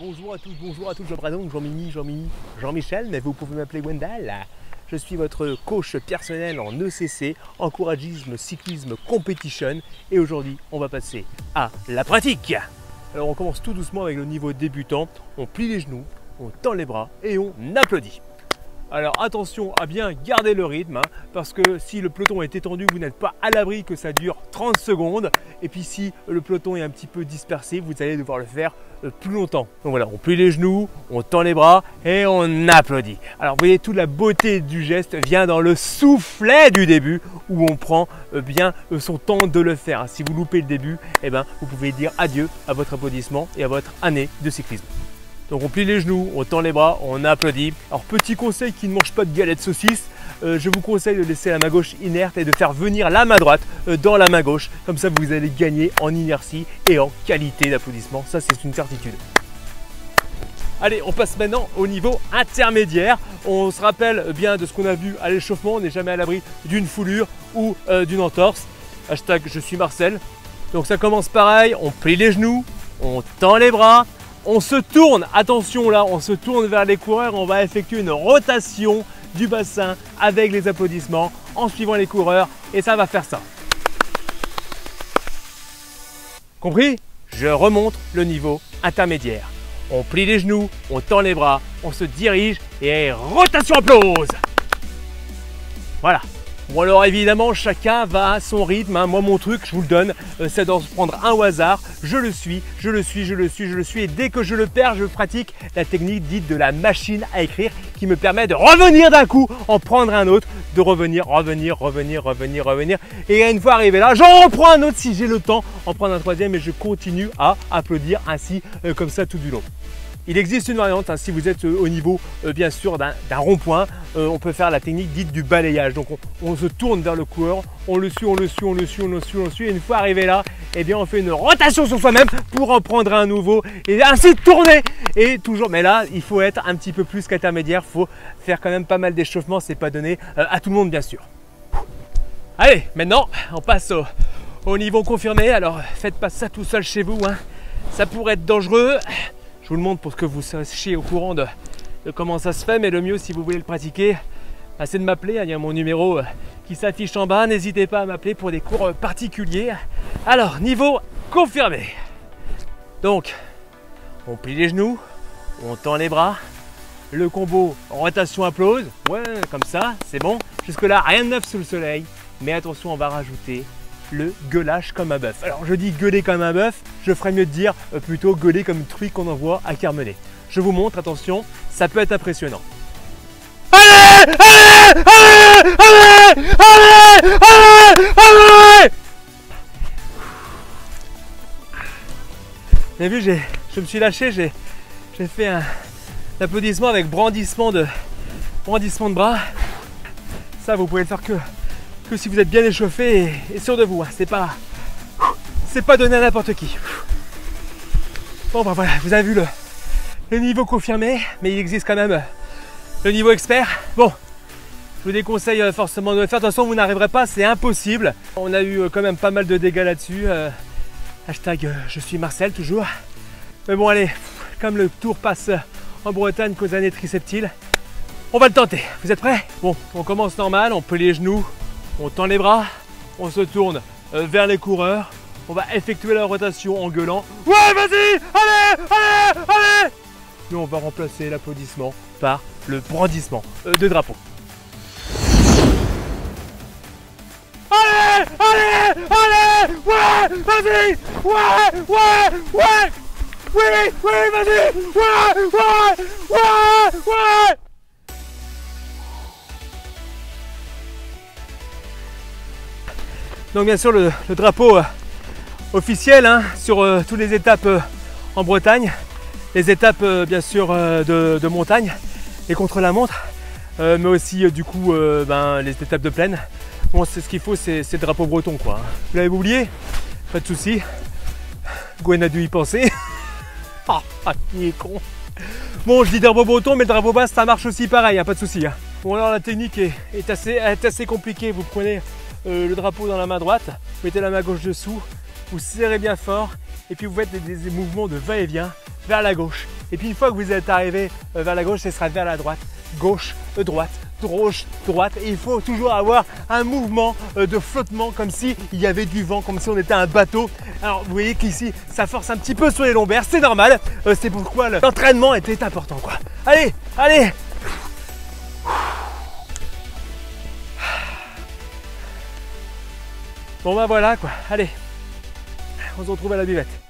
Bonjour à tous, Jean-Bradon, Jean-Mimi, Jean-Michel, mais vous pouvez m'appeler Wendell. Je suis votre coach personnel en ECC, encouragisme, cyclisme, competition, et aujourd'hui on va passer à la pratique. Alors on commence tout doucement avec le niveau débutant, on plie les genoux, on tend les bras et on applaudit. Alors attention à bien garder le rythme, parce que si le peloton est étendu, vous n'êtes pas à l'abri que ça dure 30 secondes. Et puis si le peloton est un petit peu dispersé, vous allez devoir le faire plus longtemps. Donc voilà, on plie les genoux, on tend les bras et on applaudit. Alors vous voyez, toute la beauté du geste vient dans le soufflet du début, où on prend bien son temps de le faire. Si vous loupez le début, eh ben, vous pouvez dire adieu à votre applaudissement et à votre année de cyclisme. Donc on plie les genoux, on tend les bras, on applaudit. Alors petit conseil qui ne mange pas de galettes saucisses, je vous conseille de laisser la main gauche inerte et de faire venir la main droite dans la main gauche. Comme ça vous allez gagner en inertie et en qualité d'applaudissement, ça c'est une certitude. Allez, on passe maintenant au niveau intermédiaire. On se rappelle bien de ce qu'on a vu à l'échauffement, on n'est jamais à l'abri d'une foulure ou d'une entorse. Hashtag je suis Marcel. Donc ça commence pareil, on plie les genoux, on tend les bras. On se tourne, attention là, on se tourne vers les coureurs, on va effectuer une rotation du bassin avec les applaudissements en suivant les coureurs et ça va faire ça. Compris? Je remonte le niveau intermédiaire. On plie les genoux, on tend les bras, on se dirige et rotation applause. Voilà. Bon alors évidemment chacun va à son rythme, hein. Moi mon truc je vous le donne, c'est d'en prendre un au hasard, je le suis et dès que je le perds je pratique la technique dite de la machine à écrire qui me permet de revenir d'un coup, en prendre un autre, de revenir et une fois arrivé là j'en reprends un autre si j'ai le temps, en prendre un troisième et je continue à applaudir ainsi comme ça tout du long. Il existe une variante, hein, si vous êtes au niveau bien sûr d'un rond-point, on peut faire la technique dite du balayage. Donc on se tourne vers le coureur, on le suit et une fois arrivé là, eh bien on fait une rotation sur soi-même pour en prendre un nouveau et ainsi tourner. Et toujours, mais là il faut être un petit peu plus qu'intermédiaire, il faut faire quand même pas mal d'échauffement, c'est pas donné à tout le monde bien sûr. Allez, maintenant on passe au niveau confirmé. Alors faites pas ça tout seul chez vous, hein. Ça pourrait être dangereux. Je vous le montre pour que vous sachiez au courant de comment ça se fait, mais le mieux si vous voulez le pratiquer, c'est de m'appeler. Il y a mon numéro qui s'affiche en bas, n'hésitez pas à m'appeler pour des cours particuliers. Alors, niveau confirmé. Donc, on plie les genoux, on tend les bras, le combo rotation applause, ouais, comme ça, c'est bon. Jusque là, rien de neuf sous le soleil, mais attention, on va rajouter le gueulage comme un bœuf. Alors je dis gueuler comme un bœuf, je ferais mieux de dire plutôt gueuler comme une truie qu'on envoie à Carmenet. Je vous montre, attention, ça peut être impressionnant. Allez, allez, allez, allez, allez, allez, allez. Vous avez vu, je me suis lâché, j'ai fait un applaudissement avec brandissement de bras. Ça, vous pouvez le faire que si vous êtes bien échauffé et sûr de vous, hein. C'est pas donné à n'importe qui. Bon bah voilà, vous avez vu le niveau confirmé, mais il existe quand même le niveau expert. Bon, je vous déconseille forcément de le faire, de toute façon vous n'arriverez pas, c'est impossible. On a eu quand même pas mal de dégâts là-dessus. Hashtag je suis Marcel toujours. Mais bon allez, comme le tour passe en Bretagne qu'aux années triseptiles, on va le tenter. Vous êtes prêts? Bon, on commence normal, on plie les genoux. On tend les bras, on se tourne vers les coureurs, on va effectuer la rotation en gueulant. Ouais, vas-y, allez, allez, allez. Et on va remplacer l'applaudissement par le brandissement de drapeau. Allez, allez, allez, ouais, vas-y, ouais, oui, vas-y, ouais. Donc bien sûr le drapeau officiel, hein, sur toutes les étapes en Bretagne, les étapes bien sûr de montagne et contre la montre, mais aussi du coup les étapes de plaine. Bon, c'est ce qu'il faut, c'est le drapeau breton quoi. Vous l'avez oublié? Pas de souci. Gwen a dû y penser. Il est con. Bon, je dis drapeau breton, mais le drapeau basque ça marche aussi pareil, hein, pas de souci. Hein. Bon alors la technique est assez compliquée. Vous prenez le drapeau dans la main droite, vous mettez la main gauche dessous, vous serrez bien fort et puis vous faites des mouvements de va-et-vient vers la gauche Et puis une fois que vous êtes arrivé vers la gauche, ce sera vers la droite. Gauche, droite, gauche, droite. Et il faut toujours avoir un mouvement de flottement comme s'il y avait du vent, comme si on était un bateau. Alors vous voyez qu'ici, ça force un petit peu sur les lombaires, c'est normal. C'est pourquoi l'entraînement était important, quoi. Allez, allez! Bon bah voilà quoi, allez, on se retrouve à la buvette.